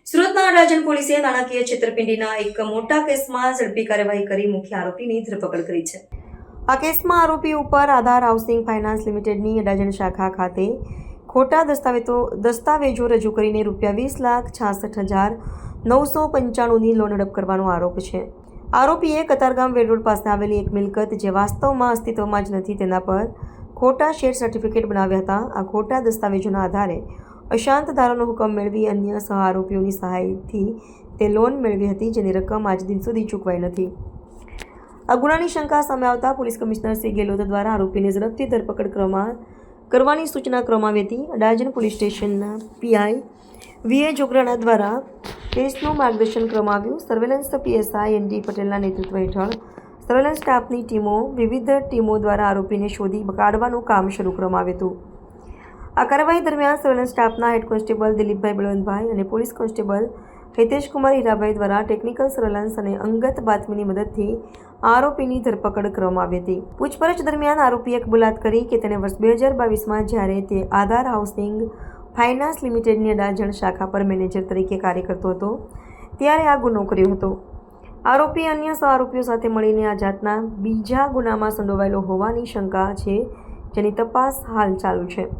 સુરતના અડાજણ પોલીસે નાણાકીય છેતરપિંડીના એક મોટા કેસમાં ઝડપી કાર્યવાહી કરી મુખ્ય આરોપીની ધરપકડ કરી છે। આ કેસમાં આરોપી ઉપર આધાર હાઉસિંગ ફાઇનાન્સ લિમિટેડની અડાજણ શાખા ખાતે ખોટા દસ્તાવેજો રજૂ કરીને ₹20,66,995ની લોન હડપ કરવાનો આરોપ છે। આરોપીએ કતારગામ વેડ રોડ પાસે આવેલી એક મિલકત જે વાસ્તવમાં અસ્તિત્વમાં જ નથી તેના પર ખોટા શેર સર્ટિફિકેટ બનાવ્યા હતા। આ ખોટા દસ્તાવેજોના આધારે અશાંત ધારાનો હુકમ મેળવી અન્ય સહ આરોપીઓની સહાયથી તે લોન મેળવી હતી, જેની રકમ આજ દિન સુધી ચૂકવાઈ નથી। આ ગુનાની શંકા સામે આવતા પોલીસ કમિશનર શ્રી ગેહલોત દ્વારા આરોપીને ઝડપથી ધરપકડ કરવાની સૂચના કરવામાં આવી હતી। અડાજણ પોલીસ સ્ટેશનના પીઆઈ વીએ જોગરાણા દ્વારા કેસનું માર્ગદર્શન કરવામાં આવ્યું। સર્વેલન્સ પીએસઆઈ એનડી પટેલના નેતૃત્વ હેઠળ સર્વેલન્સ સ્ટાફની વિવિધ ટીમો દ્વારા આરોપીને શોધી કાઢવાનું કામ શરૂ કરવામાં આવ્યું હતું। આ કાર્યવાહી દરમિયાન સર્વેલન્સ સ્ટાફના હેડ કોન્સ્ટેબલ દિલીપભાઈ બળવંતભાઈ અને પોલીસ કોન્સ્ટેબલ હિતેશકુમાર હીરાભાઈ દ્વારા ટેકનિકલ સર્વેલન્સ અને અંગત બાતમીની મદદથી આરોપીની ધરપકડ કરવામાં આવી હતી। પૂછપરછ દરમિયાન આરોપીએ કબૂલાત કરી કે તેણે વર્ષ 2022માં જ્યારે તે આધાર હાઉસિંગ ફાઇનાન્સ લિમિટેડની અડાજણ શાખા પર મેનેજર તરીકે કાર્ય કરતો હતો ત્યારે આ ગુનો કર્યો હતો। આરોપી અન્ય સહ આરોપીઓ સાથે મળીને આ જાતના બીજા ગુનામાં સંડોવાયેલો હોવાની શંકા છે, જેની તપાસ હાલ ચાલુ છે।